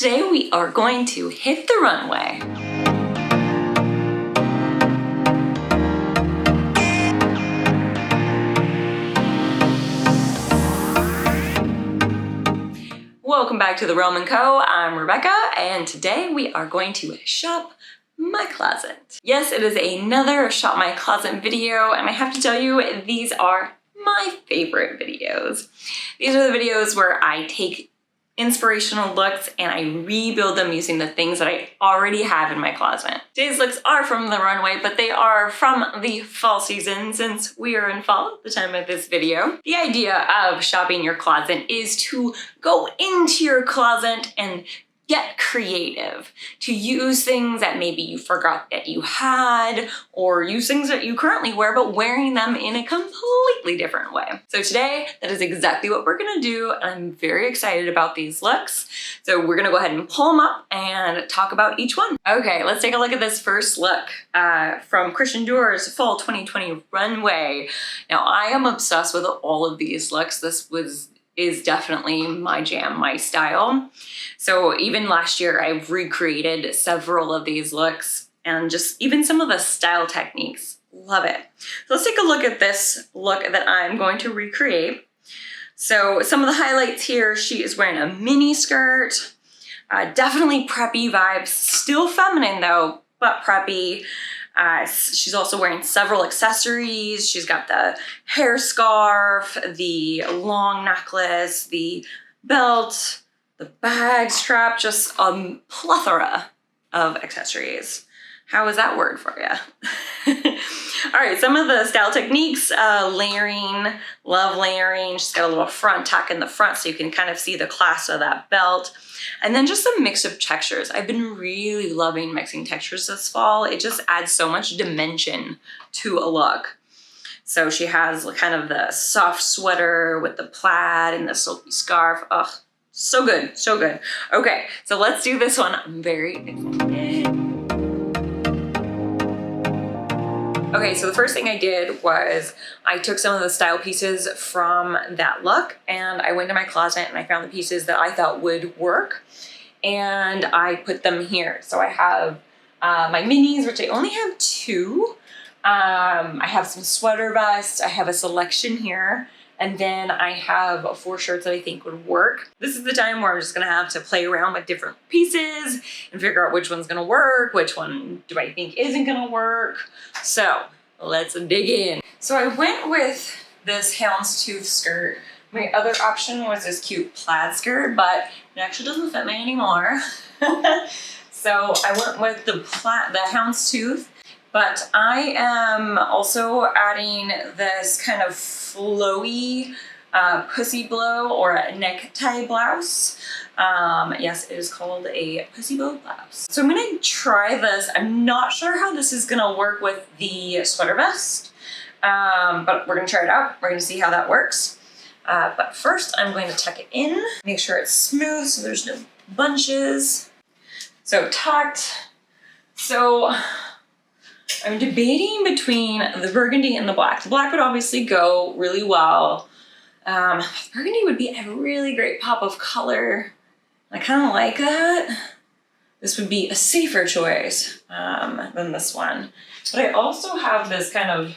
Today we are going to hit the runway. Welcome back to The Roman Co. I'm Rebecca, and today we are going to shop my closet. Yes, it is another shop my closet video, and I have to tell you, these are my favorite videos. These are the videos where I take inspirational looks and I rebuild them using the things that I already have in my closet. Today's looks are from the runway, but they are from the fall season since we are in fall at the time of this video. The idea of shopping your closet is to go into your closet and get creative, to use things that maybe you forgot that you had, or use things that you currently wear, but wearing them in a completely different way. So today, that is exactly what we're gonna do, and I'm very excited about these looks. So we're gonna go ahead and pull them up and talk about each one. Okay, let's take a look at this first look from Christian Dior's Fall 2020 Runway. Now, I am obsessed with all of these looks. This is definitely my jam, my style. So even last year, I've recreated several of these looks and just even some of the style techniques. Love it. So let's take a look at this look that I'm going to recreate. So some of the highlights here, she is wearing a mini skirt, definitely preppy vibes, still feminine though, but preppy. She's also wearing several accessories. She's got the hair scarf, the long necklace, the belt, the bag strap, just a plethora of accessories. How is that word for you? All right, some of the style techniques, layering, love layering. She's got a little front tuck in the front so you can kind of see the class of that belt. And then just a mix of textures. I've been really loving mixing textures this fall. It just adds so much dimension to a look. So she has kind of the soft sweater with the plaid and the silky scarf. Ugh, so good, so good. Okay, so let's do this one. I'm very excited. Okay, so the first thing I did was I took some of the style pieces from that look and I went to my closet and I found the pieces that I thought would work and I put them here. So I have my minis, which I only have two. I have some sweater vests. I have a selection here. And then I have 4 shirts that I think would work. This is the time where I'm just gonna have to play around with different pieces and figure out which one's gonna work, which one do I think isn't gonna work. So let's dig in. So I went with this houndstooth skirt. My other option was this cute plaid skirt, but it actually doesn't fit me anymore. So I went with the houndstooth. But I am also adding this kind of flowy pussy blow or a necktie blouse. Yes, it is called a pussy blow blouse. So I'm gonna try this. I'm not sure how this is gonna work with the sweater vest, but we're gonna try it out. We're gonna see how that works. But first I'm going to tuck it in, make sure it's smooth so there's no bunches. So tucked. So I'm debating between the burgundy and the black. The black would obviously go really well. Burgundy would be a really great pop of color. I kind of like that. This would be a safer choice than this one. But I also have this kind of,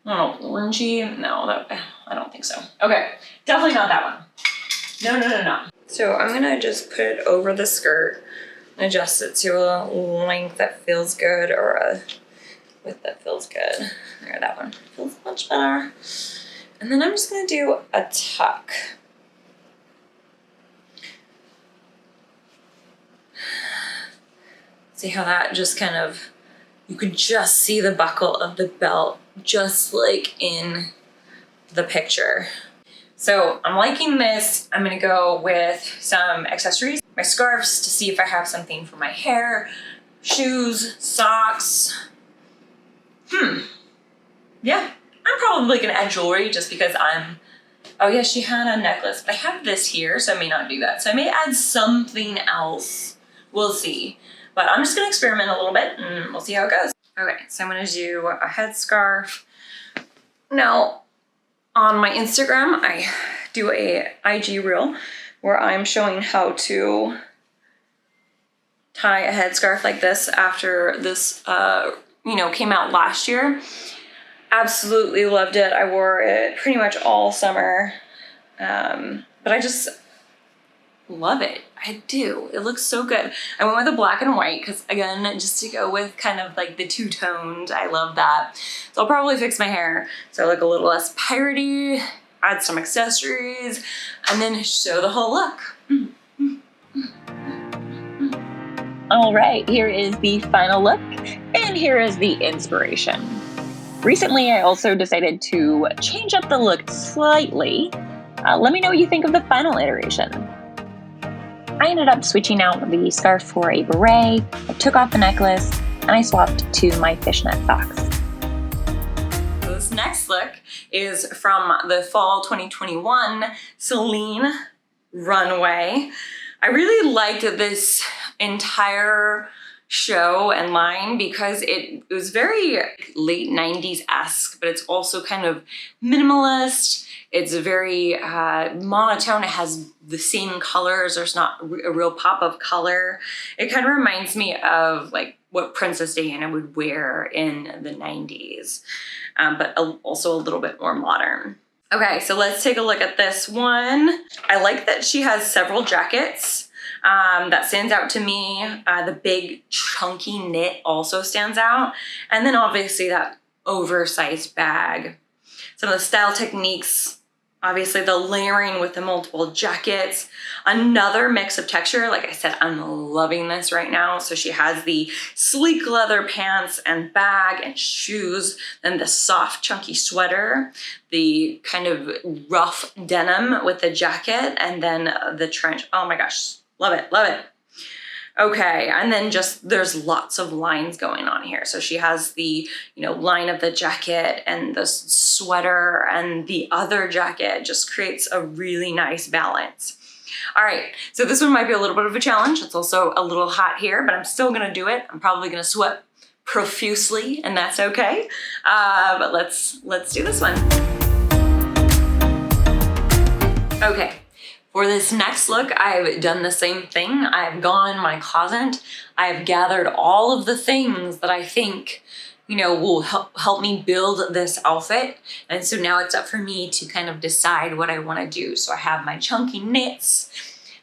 I don't know, orangey. No, I don't think so. Okay, definitely not that one. No. So I'm gonna just put it over the skirt. Adjust it to a length that feels good or a width that feels good. There, that one feels much better. And then I'm just gonna do a tuck. See how that just kind of, you could just see the buckle of the belt just like in the picture. So I'm liking this. I'm gonna go with some accessories. My scarves to see if I have something for my hair, shoes, socks. Yeah, I'm probably gonna add jewelry just because oh yeah, she had a necklace, but I have this here, so I may not do that. So I may add something else, we'll see. But I'm just gonna experiment a little bit and we'll see how it goes. Okay, so I'm gonna do a headscarf. Now, on my Instagram, I do a IG reel where I'm showing how to tie a headscarf like this after this, you know, came out last year. Absolutely loved it. I wore it pretty much all summer, but I just love it. I do. It looks so good. I went with a black and white because, again, just to go with kind of like the two-toned. I love that. So I'll probably fix my hair so I look a little less piratey, add some accessories, and then show the whole look. All right, here is the final look, and here is the inspiration. Recently, I also decided to change up the look slightly. Let me know what you think of the final iteration. I ended up switching out the scarf for a beret, I took off the necklace, and I swapped to my fishnet socks. This next look is from the fall 2021 Celine Runway. I really liked this entire show and line because it was very late 90s-esque, but it's also kind of minimalist. It's very monotone. It has the same colors. There's not a real pop of color. It kind of reminds me of like what Princess Diana would wear in the 90s, but also a little bit more modern. Okay, so let's take a look at this one. I like that she has several jackets. That stands out to me. The big chunky knit also stands out. And then obviously that oversized bag. Some of the style techniques, obviously the layering with the multiple jackets. Another mix of texture. Like I said, I'm loving this right now. So she has the sleek leather pants and bag and shoes, then the soft chunky sweater, the kind of rough denim with the jacket, and then the trench. Oh my gosh. Love it, love it. Okay, and then just there's lots of lines going on here. So she has the, you know, line of the jacket and the sweater and the other jacket just creates a really nice balance. All right, so this one might be a little bit of a challenge. It's also a little hot here, but I'm still gonna do it. I'm probably gonna sweat profusely, and that's okay. But let's do this one. Okay. For this next look, I've done the same thing. I've gone in my closet. I've gathered all of the things that I think, you know, will help me build this outfit. And so now it's up for me to kind of decide what I want to do. So I have my chunky knits,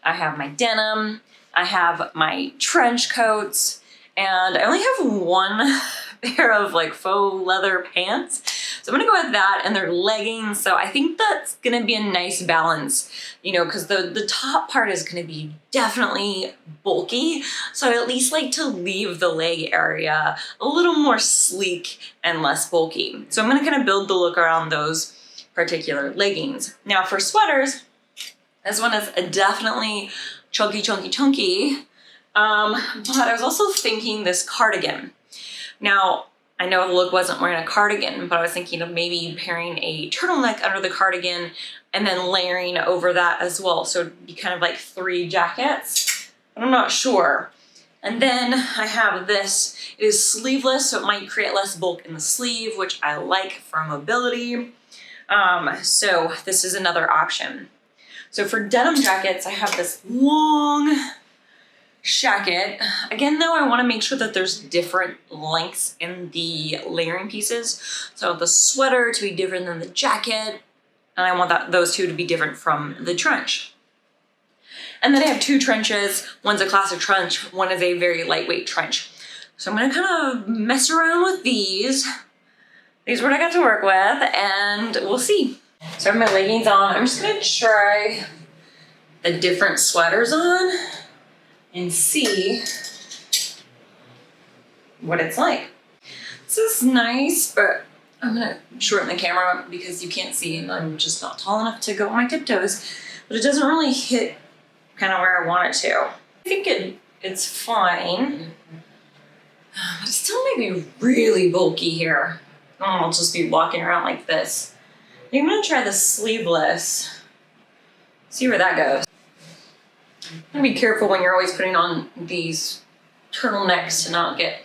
I have my denim, I have my trench coats, and I only have one pair of like faux leather pants. So I'm gonna go with that, and they're leggings. So I think that's gonna be a nice balance, you know, because the top part is gonna be definitely bulky. So I at least like to leave the leg area a little more sleek and less bulky. So I'm gonna kind of build the look around those particular leggings. Now for sweaters, this one is definitely chunky, chunky, chunky. But I was also thinking this cardigan. Now, I know the look wasn't wearing a cardigan, but I was thinking of maybe pairing a turtleneck under the cardigan and then layering over that as well. So it'd be kind of like 3 jackets, but I'm not sure. And then I have this. It is sleeveless, so it might create less bulk in the sleeve, which I like for mobility. So this is another option. So for denim jackets, I have this long jacket. Again, though, I want to make sure that there's different lengths in the layering pieces. So the sweater to be different than the jacket, and I want those two to be different from the trench. And then I have 2 trenches. One's a classic trench, one is a very lightweight trench. So I'm gonna kind of mess around with these. These are what I got to work with, and we'll see. So I have my leggings on. I'm just gonna try the different sweaters on and see what it's like. This is nice, but I'm gonna shorten the camera because you can't see and I'm just not tall enough to go on my tiptoes, but it doesn't really hit kind of where I want it to. I think it's fine, but it still may be really bulky here. I'll just be walking around like this. I'm gonna try the sleeveless, see where that goes. I'm gonna be careful when you're always putting on these turtlenecks to not get,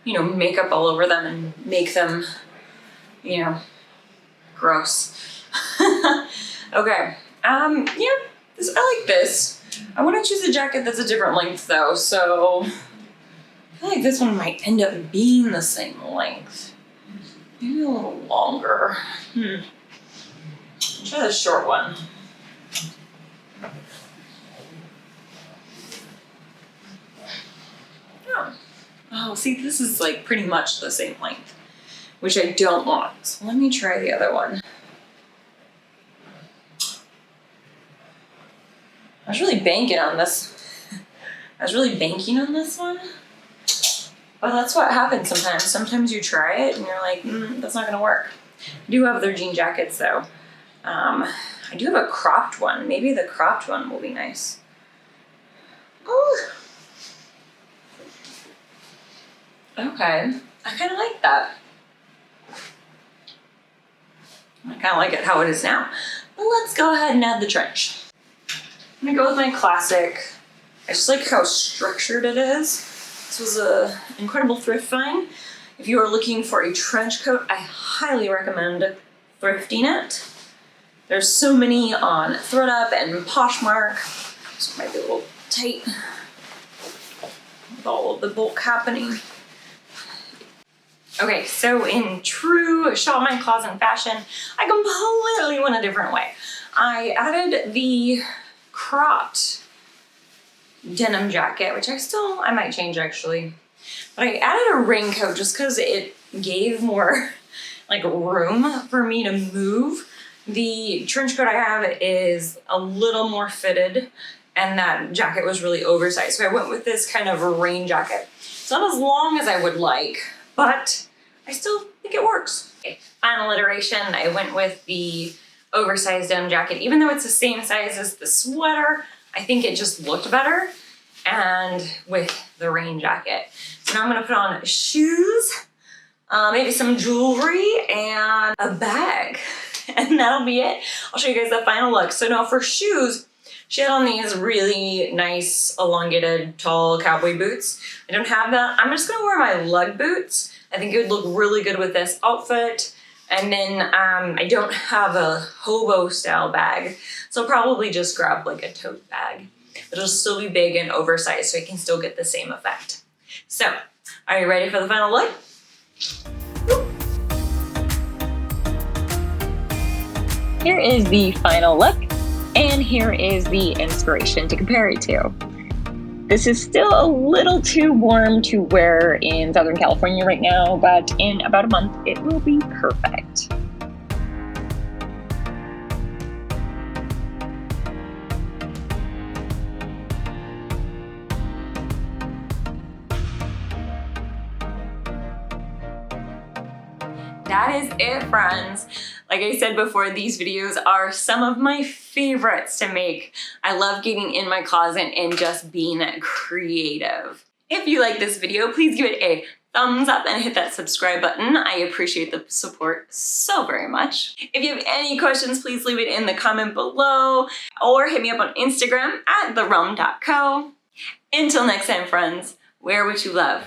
you know, makeup all over them and make them, you know, gross. Okay, yeah, I like this. I want to choose a jacket that's a different length though, so I feel like this one might end up being the same length. Maybe a little longer. Try the short one. Oh, see, this is like pretty much the same length, which I don't want. So let me try the other one. I was really banking on this. One. But that's what happens sometimes. Sometimes you try it and you're like, that's not gonna work. I do have other jean jackets though. I do have a cropped one. Maybe the cropped one will be nice. Oh. Okay, I kind of like that. I kind of like it how it is now. But let's go ahead and add the trench. I'm gonna go with my classic. I just like how structured it is. This was an incredible thrift find. If you are looking for a trench coat, I highly recommend thrifting it. There's so many on ThredUp and Poshmark. This one might be a little tight with all of the bulk happening. Okay, so in true shop my closet fashion, I completely went a different way. I added the cropped denim jacket, which I might change actually. But I added a raincoat just because it gave more like room for me to move. The trench coat I have is a little more fitted and that jacket was really oversized. So I went with this kind of a rain jacket. It's not as long as I would like, but I still think it works. Okay, final iteration, I went with the oversized denim jacket. Even though it's the same size as the sweater, I think it just looked better. And with the rain jacket. So now I'm gonna put on shoes, maybe some jewelry and a bag. And that'll be it. I'll show you guys the final look. So now for shoes, she had on these really nice elongated tall cowboy boots. I don't have that. I'm just gonna wear my lug boots. I think it would look really good with this outfit. And then I don't have a hobo style bag. So I'll probably just grab like a tote bag. But it'll still be big and oversized so I can still get the same effect. So, are you ready for the final look? Here is the final look, and here is the inspiration to compare it to. This is still a little too warm to wear in Southern California right now, but in about a month, it will be perfect. That is it, friends. Like I said before, these videos are some of my favorites to make. I love getting in my closet and just being creative. If you like this video, please give it a thumbs up and hit that subscribe button. I appreciate the support so very much. If you have any questions, please leave it in the comment below or hit me up on Instagram at therealm.co. Until next time, friends, wear what you love.